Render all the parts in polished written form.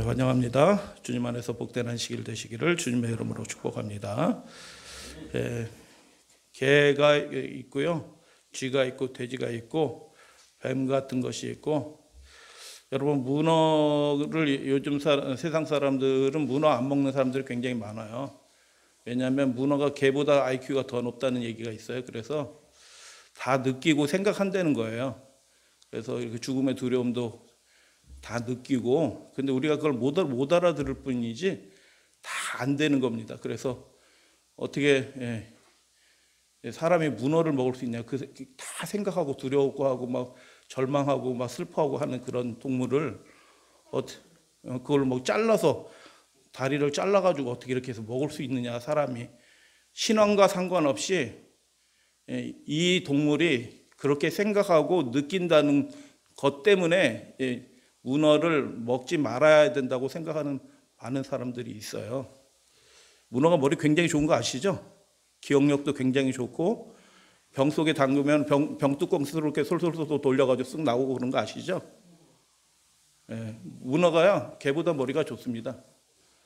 환영합니다. 주님 안에서 복된 한 시길 되시기를 주님의 이름으로 축복합니다. 개가 있고요, 쥐가 있고 돼지가 있고 뱀 같은 것이 있고, 여러분 문어를 요즘 세상 사람들은 문어 안 먹는 사람들이 굉장히 많아요. 왜냐하면 문어가 개보다 IQ가 더 높다는 얘기가 있어요. 그래서 다 느끼고 생각한다는 거예요. 그래서 이렇게 죽음의 두려움도 다 느끼고, 근데 우리가 그걸 못 알아들을 뿐이지 다 안 되는 겁니다. 그래서 어떻게 사람이 문어를 먹을 수 있냐, 다 생각하고 두려워하고 막 절망하고 막 슬퍼하고 하는 그런 동물을 그걸 뭐 잘라서 다리를 잘라가지고 어떻게 이렇게 해서 먹을 수 있느냐. 사람이 신앙과 상관없이 이 동물이 그렇게 생각하고 느낀다는 것 때문에 문어를 먹지 말아야 된다고 생각하는 많은 사람들이 있어요. 문어가 머리 굉장히 좋은 거 아시죠? 기억력도 굉장히 좋고, 병 속에 담그면 병뚜껑 이렇게 솔솔솔 돌려가지고 쓱 나오고 그런 거 아시죠? 문어가요, 개보다 머리가 좋습니다.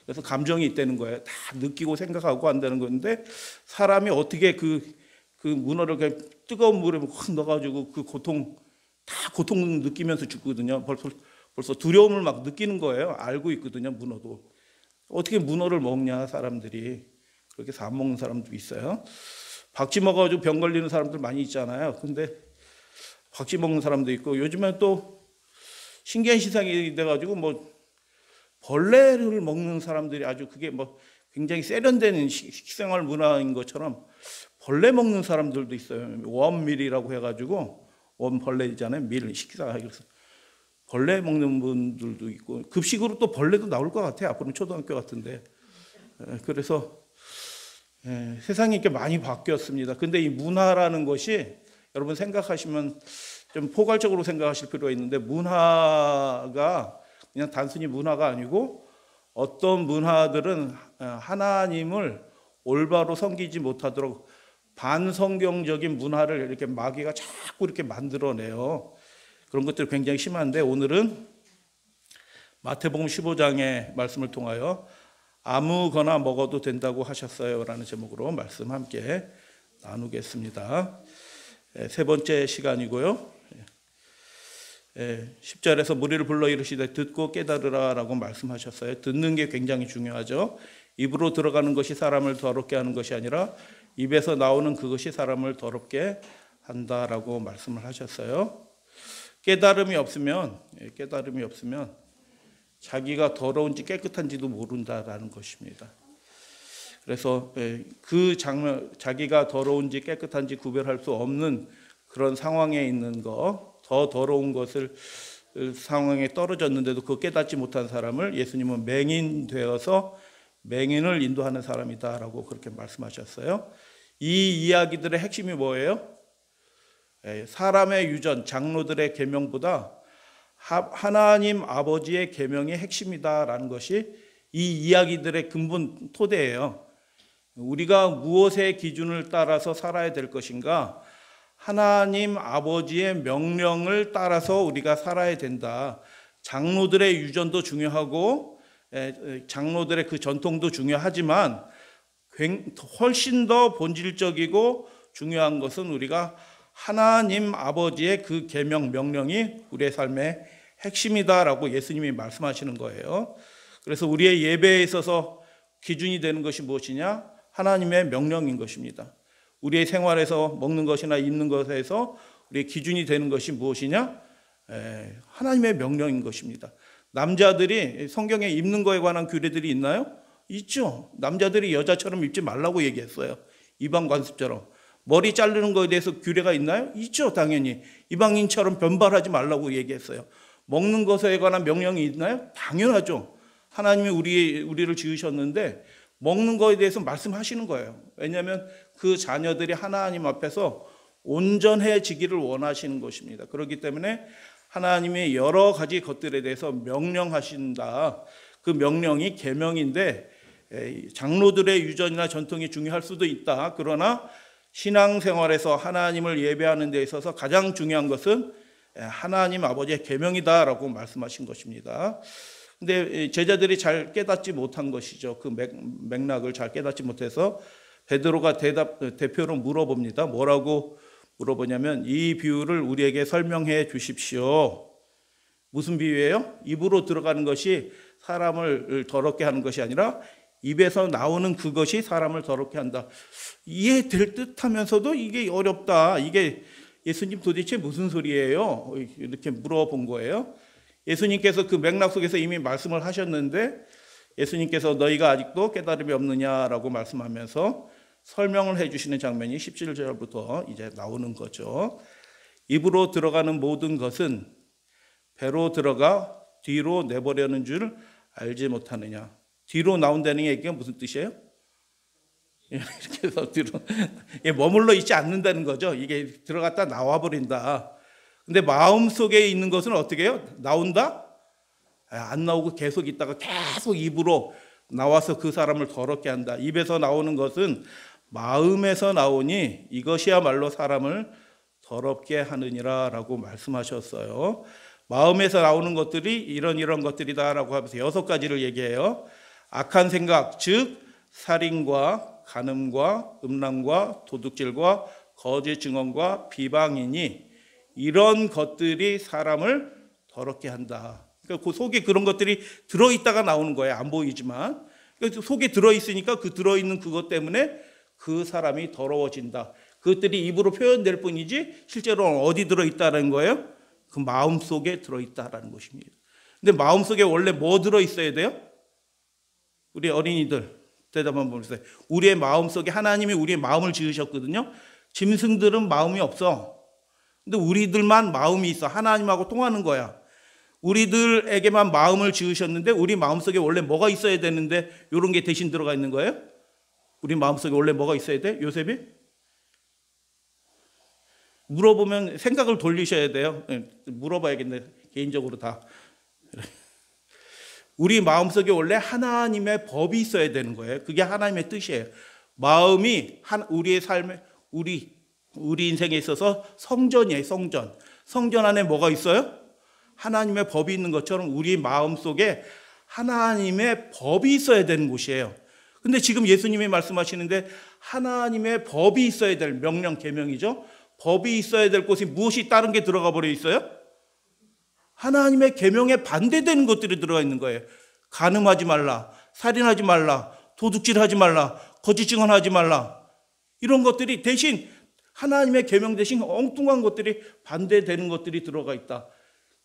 그래서 감정이 있다는 거예요. 다 느끼고 생각하고 한다는 건데, 사람이 어떻게 그 문어를 그냥 뜨거운 물에 확 넣어가지고 그 고통 느끼면서 죽거든요. 벌써 두려움을 막 느끼는 거예요. 알고 있거든요, 문어도. 어떻게 문어를 먹냐, 사람들이. 그렇게 해서 안 먹는 사람도 있어요. 박쥐 먹어가지고 병 걸리는 사람들 많이 있잖아요. 근데 박쥐 먹는 사람도 있고, 요즘엔 또 신기한 시상이 돼가지고 뭐 벌레를 먹는 사람들이 아주 그게 뭐 굉장히 세련된 식생활 문화인 것처럼 벌레 먹는 사람들도 있어요. 원밀이라고 해가지고, 원벌레잖아요. 밀 식사. 그래서 벌레 먹는 분들도 있고, 급식으로 또 벌레도 나올 것 같아요. 앞으로는 초등학교 같은데. 그래서 세상이 이렇게 많이 바뀌었습니다. 근데 이 문화라는 것이 여러분 생각하시면 좀 포괄적으로 생각하실 필요가 있는데, 문화가 그냥 단순히 문화가 아니고, 어떤 문화들은 하나님을 올바로 섬기지 못하도록 반성경적인 문화를 이렇게 마귀가 자꾸 이렇게 만들어내요. 그런 것들이 굉장히 심한데, 오늘은 마태복음 15장의 말씀을 통하여 아무거나 먹어도 된다고 하셨어요 라는 제목으로 말씀 함께 나누겠습니다. 세 번째 시간이고요. 10절에서 무리를 불러 이르시되 듣고 깨달으라 라고 말씀하셨어요. 듣는 게 굉장히 중요하죠. 입으로 들어가는 것이 사람을 더럽게 하는 것이 아니라 입에서 나오는 그것이 사람을 더럽게 한다라고 말씀을 하셨어요. 깨달음이 없으면 자기가 더러운지 깨끗한지도 모른다라는 것입니다. 그래서 그 자기가 더러운지 깨끗한지 구별할 수 없는 그런 상황에 있는 거, 더 더러운 것을 상황에 떨어졌는데도 그거 깨닫지 못한 사람을 예수님은 맹인 되어서 맹인을 인도하는 사람이다라고 그렇게 말씀하셨어요. 이 이야기들의 핵심이 뭐예요? 사람의 유전, 장로들의 계명보다 하나님 아버지의 계명이 핵심이다라는 것이 이 이야기들의 근본 토대예요. 우리가 무엇의 기준을 따라서 살아야 될 것인가? 하나님 아버지의 명령을 따라서 우리가 살아야 된다. 장로들의 유전도 중요하고 장로들의 그 전통도 중요하지만 훨씬 더 본질적이고 중요한 것은 우리가 하나님 아버지의 그 계명, 명령이 우리의 삶의 핵심이다라고 예수님이 말씀하시는 거예요. 그래서 우리의 예배에 있어서 기준이 되는 것이 무엇이냐? 하나님의 명령인 것입니다. 우리의 생활에서 먹는 것이나 입는 것에서 우리의 기준이 되는 것이 무엇이냐? 하나님의 명령인 것입니다. 남자들이 성경에 입는 거에 관한 규례들이 있나요? 있죠. 남자들이 여자처럼 입지 말라고 얘기했어요. 이방 관습처럼. 머리 자르는 것에 대해서 규례가 있나요? 있죠, 당연히. 이방인처럼 변발하지 말라고 얘기했어요. 먹는 것에 관한 명령이 있나요? 당연하죠. 하나님이 우리를 지으셨는데 먹는 것에 대해서 말씀하시는 거예요. 왜냐하면 그 자녀들이 하나님 앞에서 온전해지기를 원하시는 것입니다. 그렇기 때문에 하나님이 여러 가지 것들에 대해서 명령하신다. 그 명령이 계명인데, 장로들의 유전이나 전통이 중요할 수도 있다. 그러나 신앙생활에서 하나님을 예배하는 데 있어서 가장 중요한 것은 하나님 아버지의 계명이다라고 말씀하신 것입니다. 근데 제자들이 잘 깨닫지 못한 것이죠. 그 맥락을 잘 깨닫지 못해서 베드로가 대표로 물어봅니다. 뭐라고 물어보냐면 이 비유를 우리에게 설명해 주십시오. 무슨 비유예요? 입으로 들어가는 것이 사람을 더럽게 하는 것이 아니라 입에서 나오는 그것이 사람을 더럽게 한다. 이해될 듯하면서도 이게 어렵다. 이게 예수님 도대체 무슨 소리예요? 이렇게 물어본 거예요. 예수님께서 그 맥락 속에서 이미 말씀을 하셨는데 예수님께서 너희가 아직도 깨달음이 없느냐라고 말씀하면서 설명을 해주시는 장면이 17절부터 이제 나오는 거죠. 입으로 들어가는 모든 것은 배로 들어가 뒤로 내버려는 줄 알지 못하느냐. 뒤로 나온다는 얘기가 무슨 뜻이에요? 이렇게 해서 뒤로 머물러 있지 않는다는 거죠. 이게 들어갔다 나와버린다. 근데 마음 속에 있는 것은 어떻게 해요? 나온다? 안 나오고 계속 있다가 계속 입으로 나와서 그 사람을 더럽게 한다. 입에서 나오는 것은 마음에서 나오니 이것이야말로 사람을 더럽게 하느니라 라고 말씀하셨어요. 마음에서 나오는 것들이 이런 것들이다라고 하면서 6가지를 얘기해요. 악한 생각, 즉 살인과 간음과 음란과 도둑질과 거짓 증언과 비방이니 이런 것들이 사람을 더럽게 한다. 그러니까 그 속에 그런 것들이 들어있다가 나오는 거예요. 안 보이지만. 그러니까 속에 들어있으니까 그 들어있는 그것 때문에 그 사람이 더러워진다. 그것들이 입으로 표현될 뿐이지 실제로는 어디 들어있다는 거예요? 그 마음 속에 들어있다라는 것입니다. 근데 마음 속에 원래 뭐 들어있어야 돼요? 우리 어린이들 대답 한번 보세요. 우리의 마음 속에 하나님이 우리의 마음을 지으셨거든요. 짐승들은 마음이 없어. 근데 우리들만 마음이 있어. 하나님하고 통하는 거야. 우리들에게만 마음을 지으셨는데 우리 마음속에 원래 뭐가 있어야 되는데 이런 게 대신 들어가 있는 거예요? 우리 마음속에 원래 뭐가 있어야 돼? 요셉이? 물어보면 생각을 돌리셔야 돼요. 물어봐야겠네. 개인적으로 다. 우리 마음속에 원래 하나님의 법이 있어야 되는 거예요. 그게 하나님의 뜻이에요. 마음이 우리의 삶에 우리 인생에 있어서 성전이에요. 성전. 성전 안에 뭐가 있어요? 하나님의 법이 있는 것처럼 우리 마음 속에 하나님의 법이 있어야 되는 곳이에요. 근데 지금 예수님이 말씀하시는데 하나님의 법이 있어야 될 명령 계명이죠. 법이 있어야 될 곳이 무엇이 다른 게 들어가 버려 있어요? 하나님의 계명에 반대되는 것들이 들어가 있는 거예요. 간음하지 말라, 살인하지 말라, 도둑질하지 말라, 거짓 증언하지 말라. 이런 것들이 대신 하나님의 계명 대신 엉뚱한 것들이 반대되는 것들이 들어가 있다.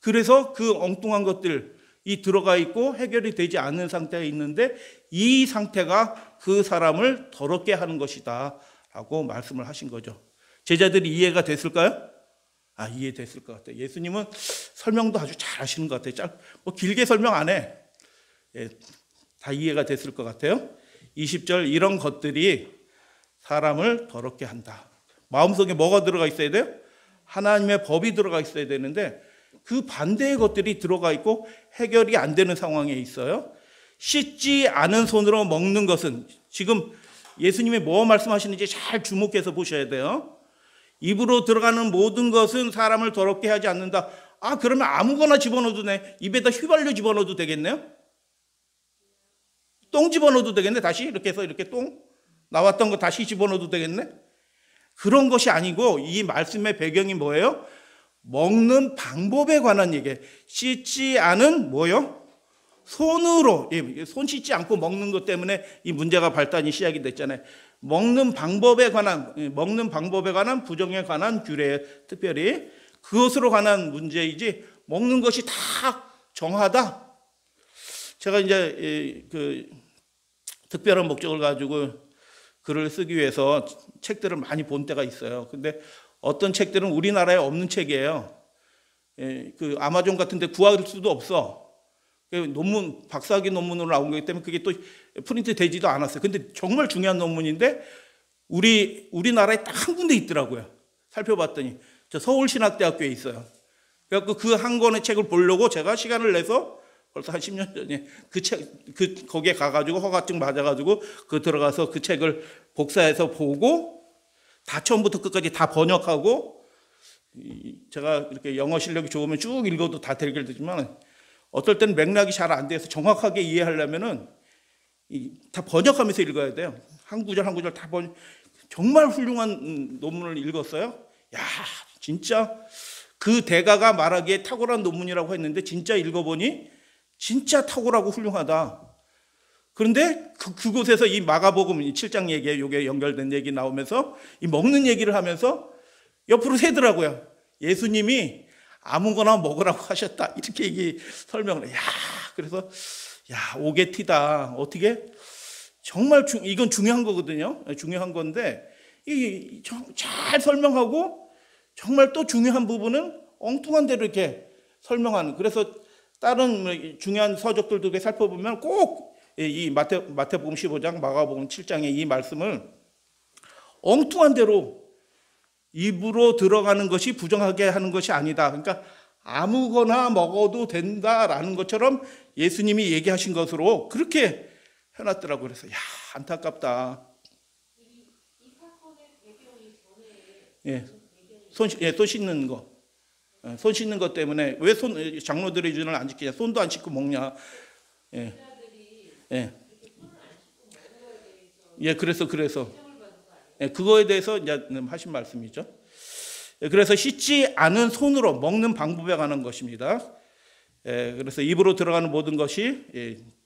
그래서 그 엉뚱한 것들이 들어가 있고 해결이 되지 않는 상태에 있는데 이 상태가 그 사람을 더럽게 하는 것이다 라고 말씀을 하신 거죠. 제자들이 이해가 됐을까요? 이해됐을 것 같아요. 예수님은 설명도 아주 잘 하시는 것 같아요. 길게 설명 안 해. 다 이해가 됐을 것 같아요. 20절 이런 것들이 사람을 더럽게 한다. 마음속에 뭐가 들어가 있어야 돼요? 하나님의 법이 들어가 있어야 되는데 그 반대의 것들이 들어가 있고 해결이 안 되는 상황에 있어요. 씻지 않은 손으로 먹는 것은 지금 예수님이 뭐 말씀하시는지 잘 주목해서 보셔야 돼요. 입으로 들어가는 모든 것은 사람을 더럽게 하지 않는다. 그러면 아무거나 집어넣어도 돼. 입에다 휘발유 집어넣어도 되겠네요? 똥 집어넣어도 되겠네? 다시 이렇게 해서 이렇게 똥 나왔던 거 다시 집어넣어도 되겠네? 그런 것이 아니고 이 말씀의 배경이 뭐예요? 먹는 방법에 관한 얘기예요. 씻지 않은 뭐요? 손으로, 손 씻지 않고 먹는 것 때문에 이 문제가 발단이 시작이 됐잖아요. 먹는 방법에 관한 부정에 관한 규례, 특별히 그것으로 관한 문제이지 먹는 것이 다 정하다. 제가 이제 그 특별한 목적을 가지고 글을 쓰기 위해서 책들을 많이 본 때가 있어요. 근데 어떤 책들은 우리나라에 없는 책이에요. 그 아마존 같은 데 구할 수도 없어. 논문, 박사학위 논문으로 나온 거기 때문에 그게 또 프린트 되지도 않았어요. 근데 정말 중요한 논문인데 우리나라에 딱 한 군데 있더라고요. 살펴봤더니 저 서울신학대학교에 있어요. 그래서 그 한 권의 책을 보려고 제가 시간을 내서 벌써 한 10년 전에 거기에 가가지고 허가증 맞아가지고 들어가서 그 책을 복사해서 보고 다 처음부터 끝까지 다 번역하고 제가 이렇게 영어 실력이 좋으면 쭉 읽어도 다 되겠지만 어떨 때는 맥락이 잘 안 돼서 정확하게 이해하려면은 다 번역하면서 읽어야 돼요. 한 구절 한 구절 다 정말 훌륭한 논문을 읽었어요. 야, 진짜 그 대가가 말하기에 탁월한 논문이라고 했는데 진짜 읽어보니 진짜 탁월하고 훌륭하다. 그런데 그곳에서 이 마가복음 7장 얘기에 이게 연결된 얘기 나오면서 이 먹는 얘기를 하면서 옆으로 세더라고요. 예수님이 아무거나 먹으라고 하셨다. 이렇게 설명을 해. 야, 그래서 오게티다. 어떻게? 정말 이건 중요한 거거든요. 중요한 건데 잘 설명하고 정말 또 중요한 부분은 엉뚱한 대로 이렇게 설명하는. 그래서 다른 중요한 서적들도 이렇게 살펴보면 꼭 이 마태복음 15장, 마가복음 7장의 이 말씀을 엉뚱한 대로 입으로 들어가는 것이 부정하게 하는 것이 아니다. 그러니까 아무거나 먹어도 된다라는 것처럼 예수님이 얘기하신 것으로 그렇게 해놨더라고요. 그래서 안타깝다. 이 사건의 배경이 예, 손 씻는 거. 손 씻는 것 때문에 왜 장로들의 유전을 안 지키냐? 손도 안 씻고 먹냐? 예. 예. 예, 그래서 예, 그거에 대해서 이제 하신 말씀이죠. 예, 그래서 씻지 않은 손으로 먹는 방법에 관한 것입니다. 예, 그래서 입으로 들어가는 모든 것이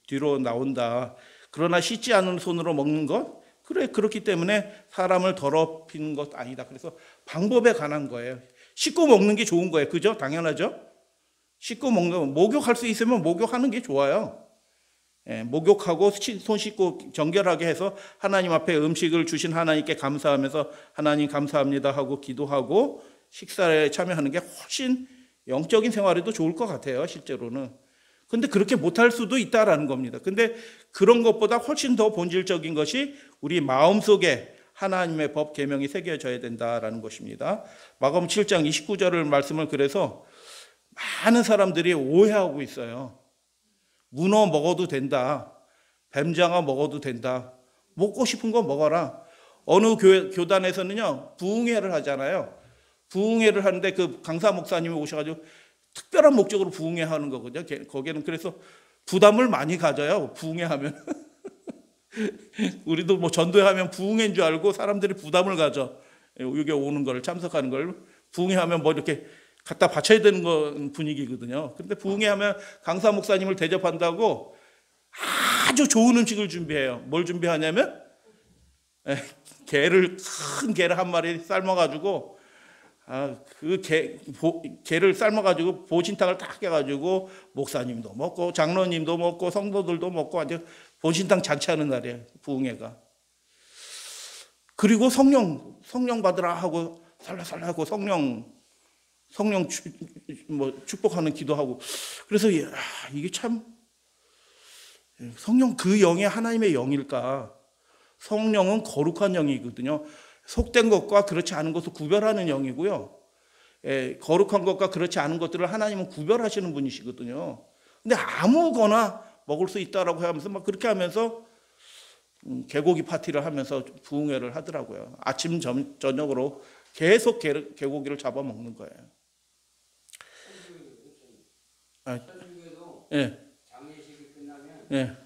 뒤로 나온다. 그러나 씻지 않은 손으로 먹는 것, 그렇기 때문에 사람을 더럽히는 것 아니다. 그래서 방법에 관한 거예요. 씻고 먹는 게 좋은 거예요. 그죠? 당연하죠? 씻고 먹는, 목욕할 수 있으면 목욕하는 게 좋아요. 목욕하고 손 씻고 정결하게 해서 하나님 앞에 음식을 주신 하나님께 감사하면서 하나님 감사합니다 하고 기도하고 식사에 참여하는 게 훨씬 영적인 생활에도 좋을 것 같아요. 실제로는. 근데 그렇게 못할 수도 있다라는 겁니다. 근데 그런 것보다 훨씬 더 본질적인 것이 우리 마음속에 하나님의 법 계명이 새겨져야 된다라는 것입니다. 마가복음 7장 29절을 말씀을 그래서 많은 사람들이 오해하고 있어요. 문어 먹어도 된다. 뱀장어 먹어도 된다. 먹고 싶은 거 먹어라. 어느 교단에서는요, 부흥회를 하잖아요. 부흥회를 하는데 그 강사 목사님이 오셔가지고 특별한 목적으로 부흥회 하는 거거든요. 거기는 그래서 부담을 많이 가져요. 부흥회 하면. 우리도 뭐 전도회 하면 부흥회인 줄 알고 사람들이 부담을 가져. 여기 오는 걸 참석하는 걸. 부흥회 하면 뭐 이렇게 갖다 바쳐야 되는 건 분위기거든요. 근데 부흥회 하면 강사 목사님을 대접한다고 아주 좋은 음식을 준비해요. 뭘 준비하냐면 큰 게를 한 마리 삶아가지고 그 게를 삶아가지고 보신탕을 딱 해가지고 목사님도 먹고 장로님도 먹고 성도들도 먹고 완전 보신탕 잔치하는 날이에요. 부흥회가. 그리고 성령 받으라 하고 살라살라 성령 축복하는 기도하고. 그래서 이게 참 성령 그 영이 하나님의 영일까? 성령은 거룩한 영이거든요. 속된 것과 그렇지 않은 것을 구별하는 영이고요. 거룩한 것과 그렇지 않은 것들을 하나님은 구별하시는 분이시거든요. 근데 아무거나 먹을 수 있다라고 하면서 막 그렇게 하면서 개고기 파티를 하면서 부흥회를 하더라고요. 아침 저녁으로 계속 개고기를 잡아 먹는 거예요. 예. 장례식이 끝나면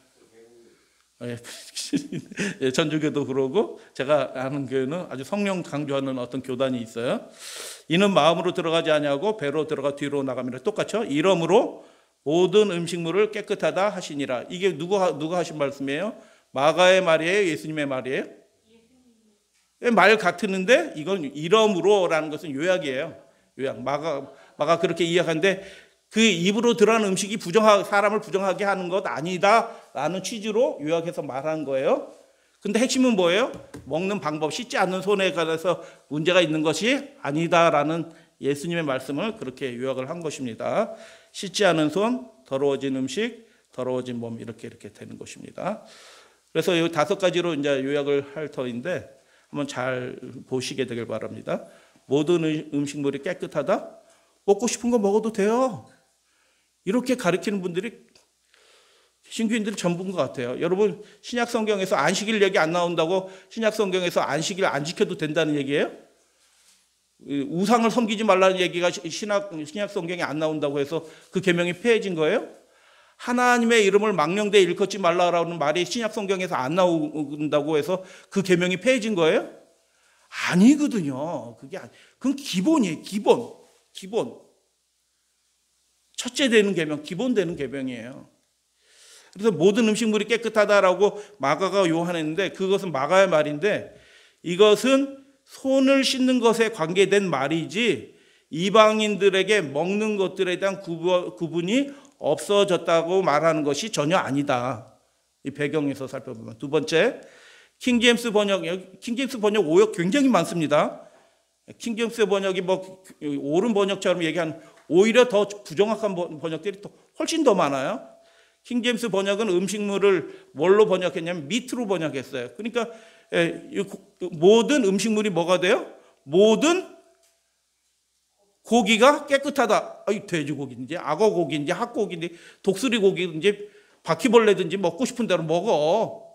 예, 전주교도 그러고 제가 아는 교회는 아주 성령 강조하는 어떤 교단이 있어요. 이는 마음으로 들어가지 아니하고 배로 들어가 뒤로 나가면 똑같죠. 이러므로 모든 음식물을 깨끗하다 하시니라. 이게 누가 하신 말씀이에요? 마가의 말이에요? 예수님의 말이에요? 말 같은데 이건 이러므로라는 것은 요약이에요. 요약. 마가 그렇게 이야기하는데 그 입으로 들어가는 음식이 사람을 부정하게 하는 것 아니다라는 취지로 요약해서 말한 거예요. 근데 핵심은 뭐예요? 먹는 방법, 씻지 않는 손에 관해서 문제가 있는 것이 아니다라는 예수님의 말씀을 그렇게 요약을 한 것입니다. 씻지 않은 손, 더러워진 음식, 더러워진 몸 이렇게 되는 것입니다. 그래서 이 5가지로 이제 요약을 할 터인데 한번 잘 보시게 되길 바랍니다. 모든 음식물이 깨끗하다? 먹고 싶은 거 먹어도 돼요. 이렇게 가르치는 분들이 신규인들이 전부인 것 같아요. 여러분 신약 성경에서 안식일 얘기 안 나온다고 신약 성경에서 안식일 안 지켜도 된다는 얘기예요? 우상을 섬기지 말라는 얘기가 신약 성경에 안 나온다고 해서 그 계명이 폐해진 거예요? 하나님의 이름을 망령되이 일컫지 말라라는 말이 신약 성경에서 안 나온다고 해서 그 계명이 폐해진 거예요? 아니거든요. 그건 기본이에요. 기본. 첫째 되는 계명, 기본 되는 계명이에요. 그래서 모든 음식물이 깨끗하다라고 마가가 요한했는데 그것은 마가의 말인데 이것은 손을 씻는 것에 관계된 말이지 이방인들에게 먹는 것들에 대한 구분이 없어졌다고 말하는 것이 전혀 아니다. 이 배경에서 살펴보면. 두 번째, 킹제임스 번역 오역 굉장히 많습니다. 킹제임스 번역이 옳은 번역처럼 얘기하는 오히려 더 부정확한 번역들이 또 훨씬 더 많아요. 킹제임스 번역은 음식물을 뭘로 번역했냐면 미트로 번역했어요. 그러니까 모든 음식물이 뭐가 돼요? 모든 고기가 깨끗하다. 돼지고기인지 악어고기인지 학고기인지 독수리고기인지 바퀴벌레든지 먹고 싶은 대로 먹어.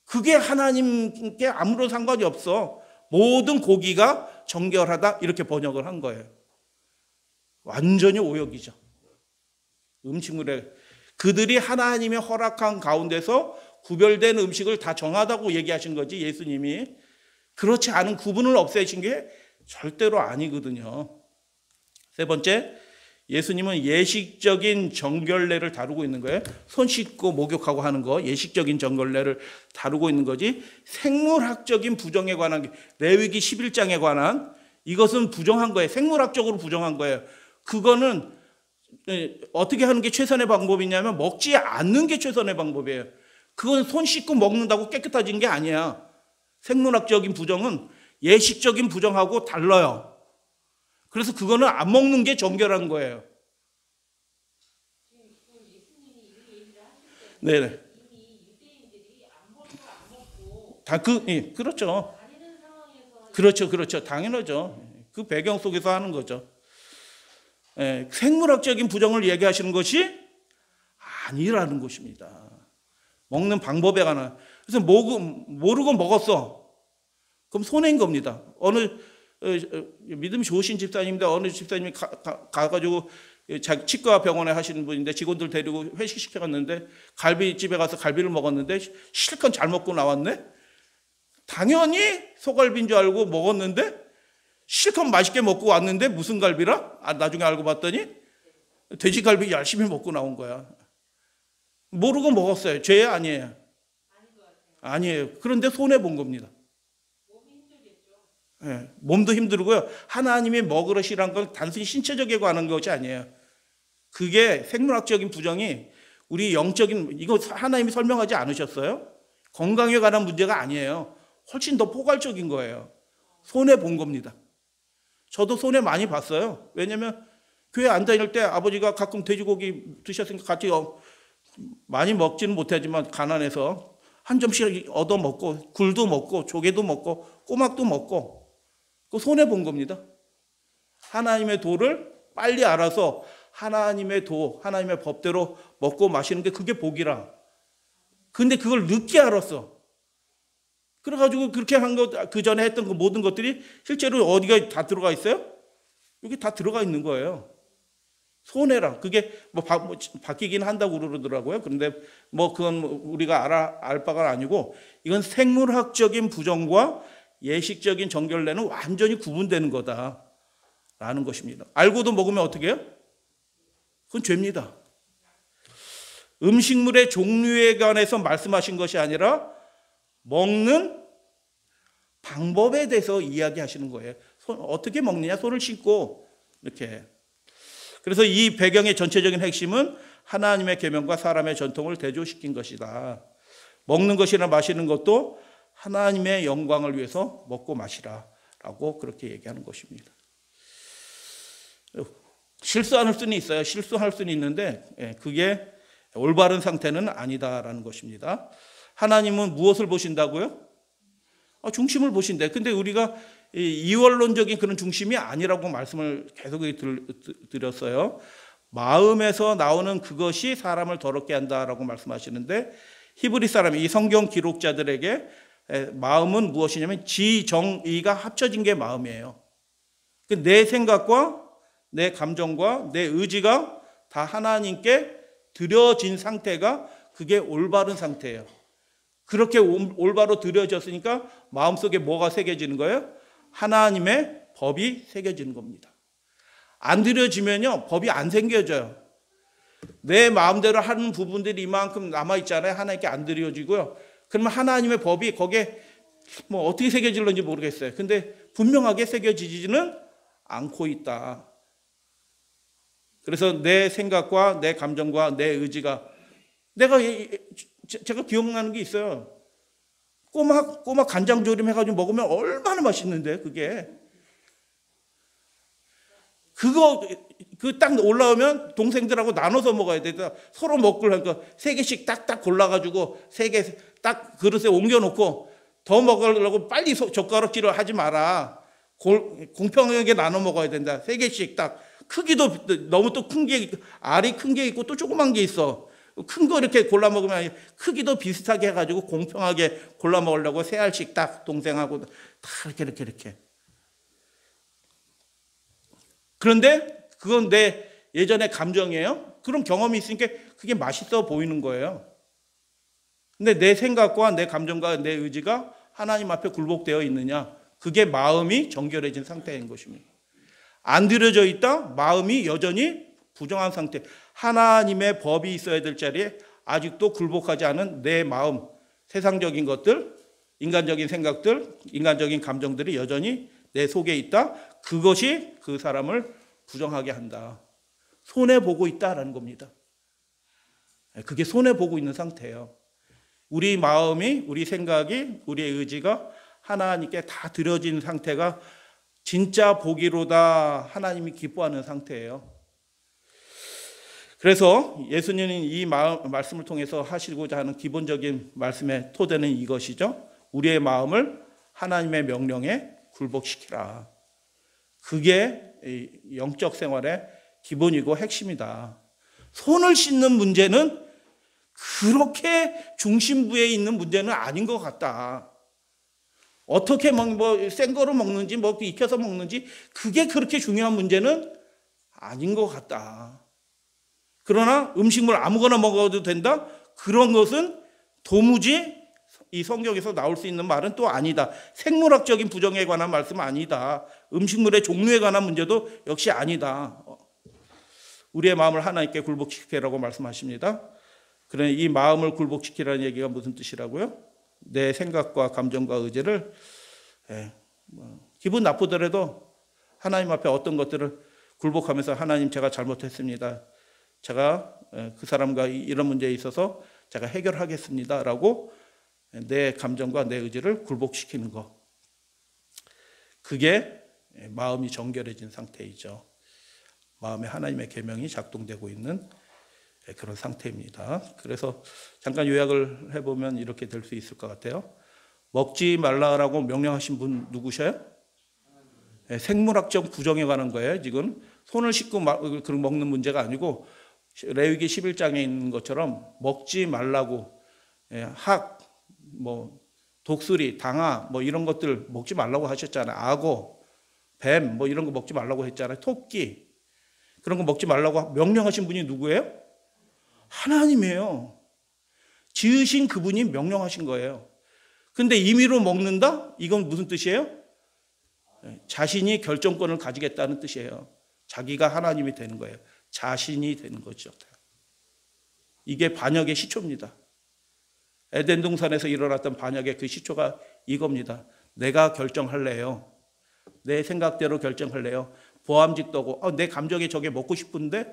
그게 하나님께 아무런 상관이 없어. 모든 고기가 정결하다 이렇게 번역을 한 거예요. 완전히 오역이죠. 음식물에 그들이 하나님의 허락한 가운데서 구별된 음식을 다 정하다고 얘기하신 거지 예수님이. 그렇지 않은 구분을 없애신 게 절대로 아니거든요. 세 번째, 예수님은 예식적인 정결례를 다루고 있는 거예요. 손 씻고 목욕하고 하는 거, 예식적인 정결례를 다루고 있는 거지 생물학적인 부정에 관한 레위기 11장에 관한 이것은 부정한 거예요. 생물학적으로 부정한 거예요. 그거는 어떻게 하는 게 최선의 방법이냐면 먹지 않는 게 최선의 방법이에요. 그건 손 씻고 먹는다고 깨끗해진 게 아니야. 생물학적인 부정은 예식적인 부정하고 달라요. 그래서 그거는 안 먹는 게 정결한 거예요. 예수님이 이 얘기를 하실 때 네네. 이미 유대인들이 안 먹고 다 그렇죠. 다니는 상황에서 그렇죠. 당연하죠. 그 배경 속에서 하는 거죠. 생물학적인 부정을 얘기하시는 것이 아니라는 것입니다. 먹는 방법에 관한. 그래서 모르고 먹었어. 그럼 손해인 겁니다. 어느 믿음이 좋으신 집사님인데 어느 집사님이 가가지고 치과 병원에 하시는 분인데 직원들 데리고 회식시켜갔는데 갈비집에 가서 갈비를 먹었는데 실컷 잘 먹고 나왔네. 당연히 소갈비인 줄 알고 먹었는데 실컷 맛있게 먹고 왔는데 무슨 갈비라? 나중에 알고 봤더니 돼지갈비 열심히 먹고 나온 거야. 모르고 먹었어요. 죄 아니에요? 아니에요. 그런데 손해본 겁니다. 몸도 힘들고요. 하나님이 먹으시란 건 단순히 신체적에 관한 것이 아니에요. 그게 생물학적인 부정이 우리 영적인, 이거 하나님이 설명하지 않으셨어요? 건강에 관한 문제가 아니에요. 훨씬 더 포괄적인 거예요. 손해본 겁니다. 저도 손해 많이 봤어요. 왜냐면 교회 안 다닐 때 아버지가 가끔 돼지고기 드셨으니까 같이 많이 먹지는 못하지만 가난해서 한 점씩 얻어 먹고 굴도 먹고 조개도 먹고 꼬막도 먹고 그 손해 본 겁니다. 하나님의 도를 빨리 알아서 하나님의 도, 하나님의 법대로 먹고 마시는 게 그게 복이라. 근데 그걸 늦게 알았어. 그래가지고 그렇게 한 것, 그 전에 했던 그 모든 것들이 실제로 어디가 다 들어가 있어요? 여기 다 들어가 있는 거예요. 손해라. 그게 바뀌긴 한다고 그러더라고요. 그런데 그건 우리가 알 바가 아니고 이건 생물학적인 부정과 예식적인 정결례는 완전히 구분되는 거다라는 것입니다. 알고도 먹으면 어떻게 해요? 그건 죄입니다. 음식물의 종류에 관해서 말씀하신 것이 아니라 먹는 방법에 대해서 이야기하시는 거예요. 어떻게 먹느냐? 손을 씻고 이렇게. 그래서 이 배경의 전체적인 핵심은 하나님의 계명과 사람의 전통을 대조시킨 것이다. 먹는 것이나 마시는 것도 하나님의 영광을 위해서 먹고 마시라라고 그렇게 얘기하는 것입니다. 실수할 수는 있어요. 실수할 수는 있는데 그게 올바른 상태는 아니다라는 것입니다. 하나님은 무엇을 보신다고요? 중심을 보신대. 근데 우리가 이원론적인 그런 중심이 아니라고 말씀을 계속 드렸어요. 마음에서 나오는 그것이 사람을 더럽게 한다라고 말씀하시는데 히브리 사람, 이 성경 기록자들에게 마음은 무엇이냐면 지정의가 합쳐진 게 마음이에요. 내 생각과 내 감정과 내 의지가 다 하나님께 들여진 상태가 그게 올바른 상태예요. 그렇게 올바로 들여졌으니까 마음속에 뭐가 새겨지는 거예요? 하나님의 법이 새겨지는 겁니다. 안 들여지면요, 법이 안 생겨져요. 내 마음대로 하는 부분들이 이만큼 남아있잖아요. 하나님께 안 들여지고요. 그러면 하나님의 법이 거기에 뭐 어떻게 새겨질는지 모르겠어요. 근데 분명하게 새겨지지는 않고 있다. 그래서 내 생각과 내 감정과 내 의지가, 제가 기억나는 게 있어요. 꼬막 간장조림 해가지고 먹으면 얼마나 맛있는데, 그게. 그 딱 올라오면 동생들하고 나눠서 먹어야 돼. 서로 먹고 하니까 3개씩 딱딱 골라가지고 3개 딱 그릇에 옮겨놓고 더 먹으려고 빨리 젓가락질을 하지 마라. 공평하게 나눠 먹어야 된다. 3개씩 딱. 크기도 너무 또 큰 게, 알이 큰 게 있고 또 조그만 게 있어. 큰 거 이렇게 골라 먹으면 크기도 비슷하게 해가지고 공평하게 골라 먹으려고 3알씩 딱 동생하고 다 이렇게. 그런데 그건 내 예전의 감정이에요. 그런 경험이 있으니까 그게 맛있어 보이는 거예요. 근데 내 생각과 내 감정과 내 의지가 하나님 앞에 굴복되어 있느냐? 그게 마음이 정결해진 상태인 것입니다. 안 들여져 있다? 마음이 여전히 부정한 상태. 하나님의 법이 있어야 될 자리에 아직도 굴복하지 않은 내 마음, 세상적인 것들, 인간적인 생각들, 인간적인 감정들이 여전히 내 속에 있다. 그것이 그 사람을 부정하게 한다. 손해보고 있다라는 겁니다. 그게 손해보고 있는 상태예요. 우리 마음이, 우리 생각이, 우리의 의지가 하나님께 다 드려진 상태가 진짜 복이로다, 하나님이 기뻐하는 상태예요. 그래서 예수님은 이 말씀을 통해서 하시고자 하는 기본적인 말씀의 토대는 이것이죠. 우리의 마음을 하나님의 명령에 굴복시키라. 그게 영적 생활의 기본이고 핵심이다. 손을 씻는 문제는 그렇게 중심부에 있는 문제는 아닌 것 같다. 어떻게 센 거로 먹는지, 익혀서 먹는지, 그게 그렇게 중요한 문제는 아닌 것 같다. 그러나 음식물 아무거나 먹어도 된다? 그런 것은 도무지 이 성경에서 나올 수 있는 말은 또 아니다. 생물학적인 부정에 관한 말씀은 아니다. 음식물의 종류에 관한 문제도 역시 아니다. 우리의 마음을 하나님께 굴복시키라고 말씀하십니다. 그러나 이 마음을 굴복시키라는 얘기가 무슨 뜻이라고요? 내 생각과 감정과 의지를 기분 나쁘더라도 하나님 앞에 어떤 것들을 굴복하면서 하나님, 제가 잘못했습니다. 제가 그 사람과 이런 문제에 있어서 제가 해결하겠습니다. 라고 내 감정과 내 의지를 굴복시키는 것. 그게 마음이 정결해진 상태이죠. 마음에 하나님의 계명이 작동되고 있는 그런 상태입니다. 그래서 잠깐 요약을 해보면 이렇게 될 수 있을 것 같아요. 먹지 말라라고 명령하신 분 누구셔요? 생물학적 부정에 관한 거예요. 지금 손을 씻고 먹는 문제가 아니고 레위기 11장에 있는 것처럼 먹지 말라고, 독수리, 당아 이런 것들 먹지 말라고 하셨잖아요. 악어, 뱀 이런 거 먹지 말라고 했잖아요. 토끼, 그런 거 먹지 말라고 명령하신 분이 누구예요? 하나님이에요. 지으신 그분이 명령하신 거예요. 근데 임의로 먹는다? 이건 무슨 뜻이에요? 자신이 결정권을 가지겠다는 뜻이에요. 자기가 하나님이 되는 거예요. 자신이 되는 거죠. 이게 반역의 시초입니다. 에덴 동산에서 일어났던 반역의 그 시초가 이겁니다. 내가 결정할래요. 내 생각대로 결정할래요. 보암직도고 내 감정이 저게 먹고 싶은데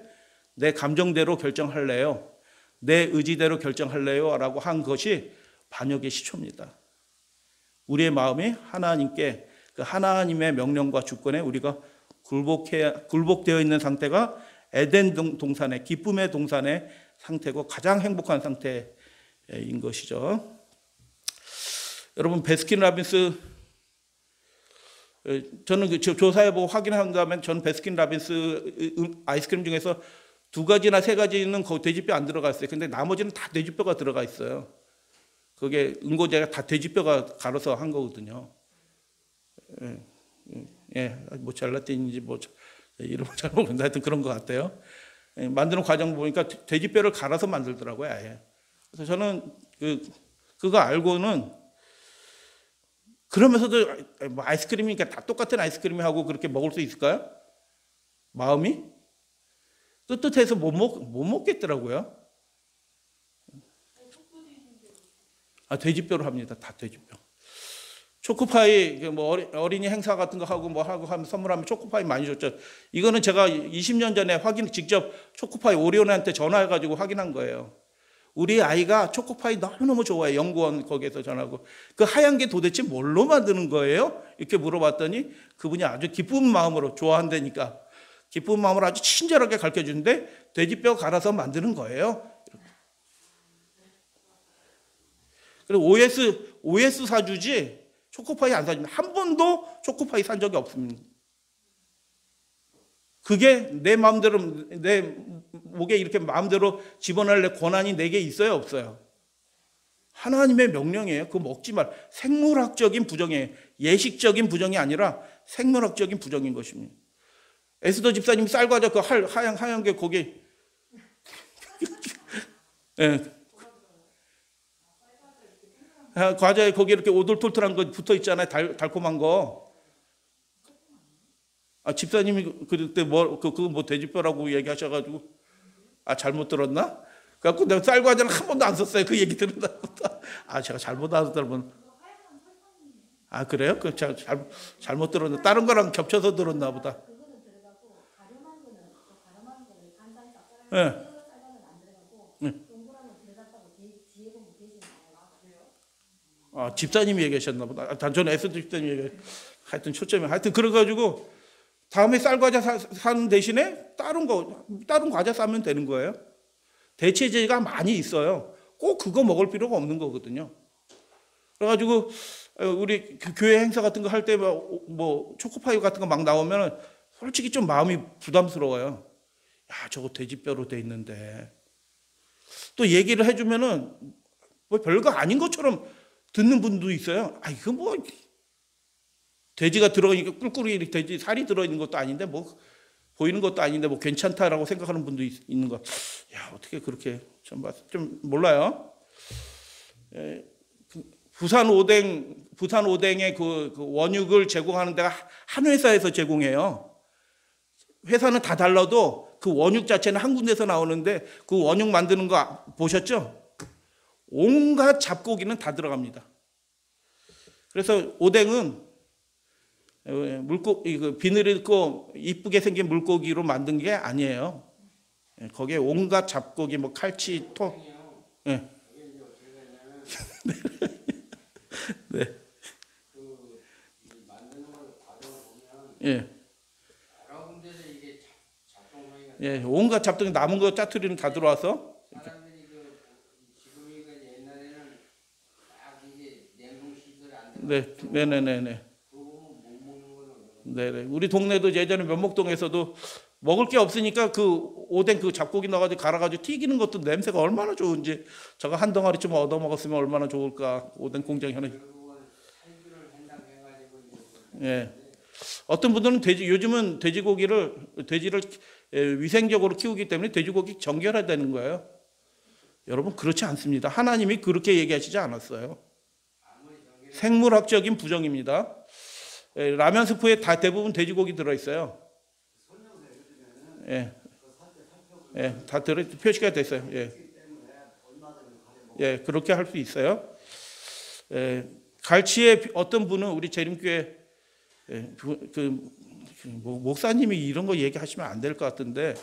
내 감정대로 결정할래요. 내 의지대로 결정할래요. 라고 한 것이 반역의 시초입니다. 우리의 마음이 하나님께, 그 하나님의 명령과 주권에 우리가 굴복되어 있는 상태가 에덴 동산의, 기쁨의 동산의 상태고 가장 행복한 상태인 것이죠. 여러분, 베스킨라빈스, 저는 그 조사해보고 확인한다면 저는 베스킨라빈스 아이스크림 중에서 2가지나 3가지는 거기 돼지뼈 안 들어가 있어요. 근데 나머지는 다 돼지뼈가 들어가 있어요. 그게 응고제가 다 돼지뼈가 갈아서 한 거거든요. 모차렐라틴인지 이름을 잘 모르겠는데 하여튼 그런 것 같아요. 만드는 과정 보니까 돼지뼈를 갈아서 만들더라고요, 아예. 그래서 저는 그거 알고는 그러면서도 뭐 아이스크림이니까 다 똑같은 아이스크림하고 그렇게 먹을 수 있을까요? 마음이 떳떳해서 못 먹겠더라고요. 돼지뼈로 합니다. 다 돼지뼈. 초코파이 뭐 어린이 행사 같은 거 하고 뭐 하고 하면 선물하면 초코파이 많이 줬죠. 이거는 제가 20년 전에 직접 초코파이 오리온한테 전화해가지고 확인한 거예요. 우리 아이가 초코파이 너무너무 좋아해. 연구원 거기에서 전화하고 그 하얀 게 도대체 뭘로 만드는 거예요? 이렇게 물어봤더니 그분이 아주 기쁜 마음으로 좋아한다니까 기쁜 마음으로 아주 친절하게 가르쳐주는데 돼지뼈 갈아서 만드는 거예요. 그리고 OS 사주지 초코파이 안 사줍니다. 한 번도 초코파이 산 적이 없습니다. 그게 내 마음대로 내 목에 이렇게 마음대로 집어넣을 권한이 내게 있어요, 없어요? 하나님의 명령이에요. 그거 먹지 말. 생물학적인 부정이에요. 예식적인 부정이 아니라 생물학적인 부정인 것입니다. 에스더 집사님 쌀과자 그 하얀 게 거기 예. 과자에 거기 이렇게 오돌토돌한 거 붙어 있잖아요. 달콤한 거. 집사님이 그때 그거 뭐 돼지뼈라고 얘기하셔가지고 잘못 들었나? 그래갖고 내가 쌀과자는 한 번도 안 썼어요. 그 얘기 들으다가 제가 잘못 알았더라면. 그래요? 제가 잘못 들었나? 다른 거랑 겹쳐서 들었나 보다. 예. 집사님이 얘기하셨나 보다. 저는 에스더 집사님이 얘기. 하여튼 초점이 그래가지고 다음에 쌀과자 사는 대신에 다른 과자 싸면 되는 거예요. 대체제가 많이 있어요. 꼭 그거 먹을 필요가 없는 거거든요. 그래가지고 우리 교회 행사 같은 거 할 때 뭐 초코파이 같은 거 막 나오면 솔직히 좀 마음이 부담스러워요. 저거 돼지뼈로 돼 있는데 또 얘기를 해주면은 뭐 별거 아닌 것처럼 듣는 분도 있어요. 이거 뭐 돼지가 들어가니까 꿀꿀이 돼지 살이 들어있는 것도 아닌데 뭐 보이는 것도 아닌데 뭐 괜찮다라고 생각하는 분도 있는 거. 어떻게 그렇게 좀 몰라요. 부산 오뎅의 그 원육을 제공하는 데가 한 회사에서 제공해요. 회사는 다 달라도 그 원육 자체는 한 군데서 나오는데 그 원육 만드는 거 보셨죠? 온갖 잡고기는 다 들어갑니다. 그래서 오뎅은 비늘이 있고 이쁘게 생긴 물고기로 만든 게 아니에요. 거기에 온갖 잡고기, 뭐 칼치, 네. 네. 만드는 걸 과정을 보면 예. 여러 군데서 이게 잡동사니가 온갖 잡동이 남은 거 짜투리는 다 들어와서. 사람들이 지금이 옛날에는 딱 이게 냉동 시설이 안 되고 네네네네. 그거 못 먹는 거는 네네. 우리 동네도 예전에 면목동에서도 먹을 게 없으니까 그 오뎅 그 잡고기 넣어가지고 갈아가지고 튀기는 것도 냄새가 얼마나 좋은지 저거 한 덩어리쯤 얻어 먹었으면 얼마나 좋을까. 오뎅 공장 현에. 살균을 한다고 해가지고 예. 어떤 분들은 요즘은 돼지를 위생적으로 키우기 때문에 돼지고기 정결해야 되는 거예요. 여러분 그렇지 않습니다. 하나님이 그렇게 얘기하시지 않았어요. 생물학적인 부정입니다. 라면 스프에 대부분 돼지고기 들어있어요. 다 표시가 됐어요. 그렇게 할 수 있어요. 갈치에 어떤 분은 우리 재림교회 목사님이 이런 거 얘기하시면 안 될 것 같은데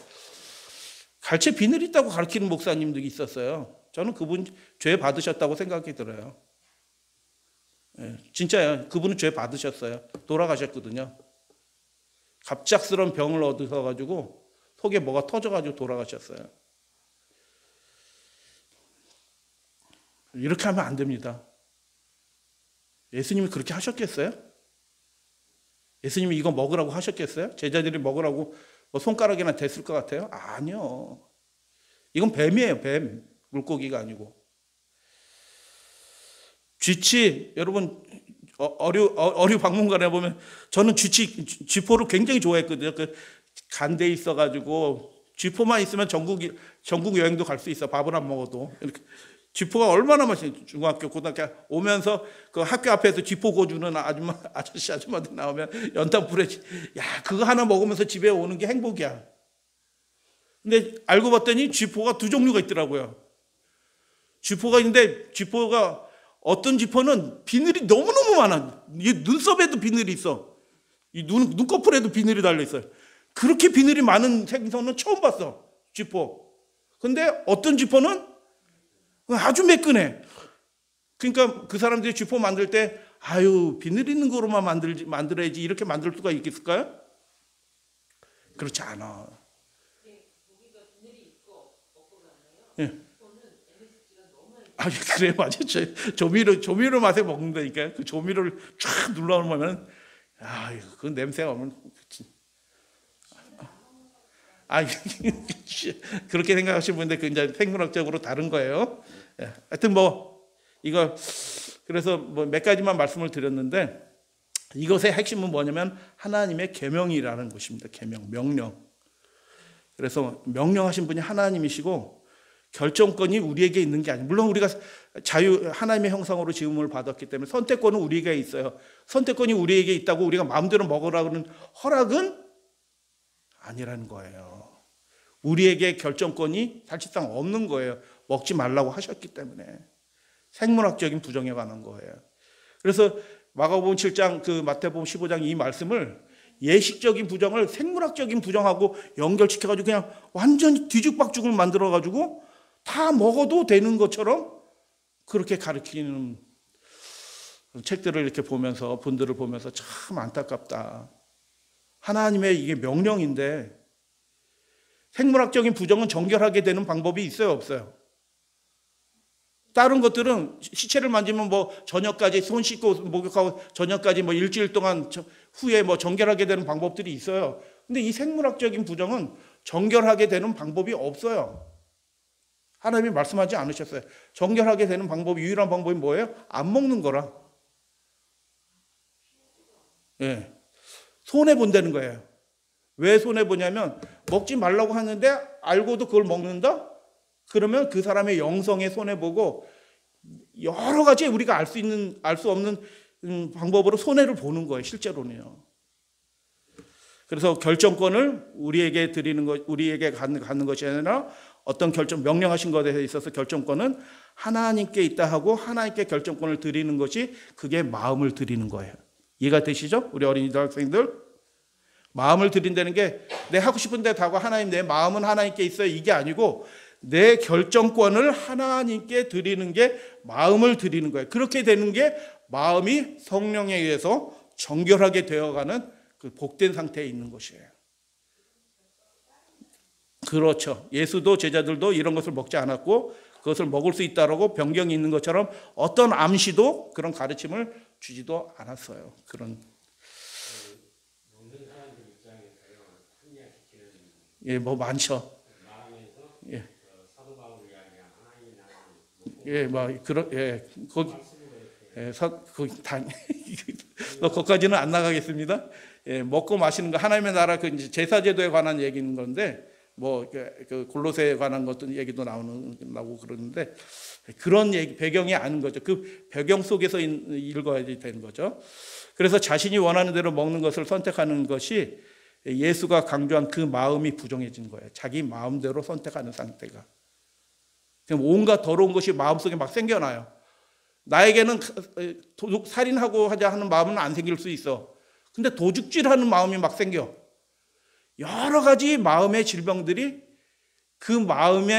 갈치에 비늘 있다고 가르치는 목사님들이 있었어요. 저는 그분 죄 받으셨다고 생각이 들어요. 진짜요. 그분은 죄 받으셨어요. 돌아가셨거든요. 갑작스러운 병을 얻으셔가지고 속에 뭐가 터져가지고 돌아가셨어요. 이렇게 하면 안 됩니다. 예수님이 그렇게 하셨겠어요? 예수님이 이거 먹으라고 하셨겠어요? 제자들이 먹으라고 뭐 손가락이나 댔을 것 같아요? 아니요. 이건 뱀이에요, 뱀. 물고기가 아니고. 쥐치, 여러분, 어류 박물관에 보면 저는 쥐포를 굉장히 좋아했거든요. 그 간대 있어가지고 쥐포만 있으면 전국 여행도 갈 수 있어. 밥을 안 먹어도. 이렇게. 쥐포가 얼마나 맛있어. 중학교, 고등학교 오면서 그 학교 앞에서 쥐포 구워주는 아저씨들 나오면 연탄 불에, 야, 그거 하나 먹으면서 집에 오는 게 행복이야. 근데 알고 봤더니 쥐포가 두 종류가 있더라고요. 쥐포가 있는데 쥐포가 어떤 쥐포는 비늘이 너무너무 많아. 이 눈썹에도 비늘이 있어. 이 눈꺼풀에도 비늘이 달려 있어요. 그렇게 비늘이 많은 생선은 처음 봤어. 쥐포. 근데 어떤 쥐포는 아주 매끈해. 그러니까 그 사람들이 쥐포 만들 때 아유, 비늘 있는 거로만 만들어야지 이렇게 만들 수가 있겠을까요? 그렇지 않아. 고기가 비늘이 있고 없고 그러나요? 예. 그거는 MSG가 너무 많이 아, 그래, 맞아. 조미료 맛에 먹는다니까. 그 조미료를 쫙 눌러놓으면, 아, 그 냄새가 오면, 아, 그렇게 생각하시는 분인데, 그 이제 생물학적으로 다른 거예요. 예. 하여튼 이거, 그래서 몇 가지만 말씀을 드렸는데, 이것의 핵심은 뭐냐면, 하나님의 계명이라는 것입니다. 계명, 명령. 그래서 명령하신 분이 하나님이시고, 결정권이 우리에게 있는 게 아니에요. 물론 우리가 하나님의 형상으로 지음을 받았기 때문에 선택권은 우리에게 있어요. 선택권이 우리에게 있다고 우리가 마음대로 먹으라는 허락은 아니라는 거예요. 우리에게 결정권이 사실상 없는 거예요. 먹지 말라고 하셨기 때문에. 생물학적인 부정에 관한 거예요. 그래서 마가복음 7장, 마태복음 15장 이 말씀을 예식적인 부정을 생물학적인 부정하고 연결시켜가지고 그냥 완전히 뒤죽박죽을 만들어가지고 다 먹어도 되는 것처럼 그렇게 가르치는 책들을 이렇게 보면서, 분들을 보면서 참 안타깝다. 하나님의 이게 명령인데 생물학적인 부정은 정결하게 되는 방법이 있어요, 없어요? 다른 것들은 시체를 만지면 저녁까지 손 씻고 목욕하고 저녁까지 일주일 동안 후에 정결하게 되는 방법들이 있어요. 근데 이 생물학적인 부정은 정결하게 되는 방법이 없어요. 하나님이 말씀하지 않으셨어요. 정결하게 되는 유일한 방법이 뭐예요? 안 먹는 거라. 예. 손해본다는 거예요. 왜 손해보냐면 먹지 말라고 하는데 알고도 그걸 먹는다? 그러면 그 사람의 영성에 손해보고 여러 가지 우리가 알 수 없는 방법으로 손해를 보는 거예요. 실제로는요. 그래서 결정권을 우리에게 갖는 것이 아니라 어떤 명령하신 것에 있어서 결정권은 하나님께 있다 하고 하나님께 결정권을 드리는 것이 그게 마음을 드리는 거예요. 이해가 되시죠? 우리 어린이들 학생들. 마음을 드린다는 게 내 하고 싶은 데 다고 하나님 내 마음은 하나님께 있어요. 이게 아니고 내 결정권을 하나님께 드리는 게 마음을 드리는 거예요. 그렇게 되는 게 마음이 성령에 의해서 정결하게 되어가는 그 복된 상태에 있는 것이에요. 그렇죠. 예수도 제자들도 이런 것을 먹지 않았고 그것을 먹을 수 있다라고 변경이 있는 것처럼 어떤 암시도 그런 가르침을 주지도 않았어요. 그런 먹는 사람들 입장에서요, 합리화시키는 예, 많죠. 마음에서 예. 사도 바울이 아니라 하나님이 나를 거기 거기까지는 안 나가겠습니다. 예, 먹고 마시는 거 하나님의 나라 이제 제사제도에 관한 얘기인 건데 골로새에 관한 것도 얘기도 나오고 그러는데 그런 배경이 아닌 거죠. 그 배경 속에서 읽어야 되는 거죠. 그래서 자신이 원하는 대로 먹는 것을 선택하는 것이 예수가 강조한 그 마음이 부정해진 거예요. 자기 마음대로 선택하는 상태가. 온갖 더러운 것이 마음속에 막 생겨나요. 나에게는 살인하고 하자 하는 마음은 안 생길 수 있어. 근데 도둑질하는 마음이 막 생겨. 여러 가지 마음의 질병들이 그 마음이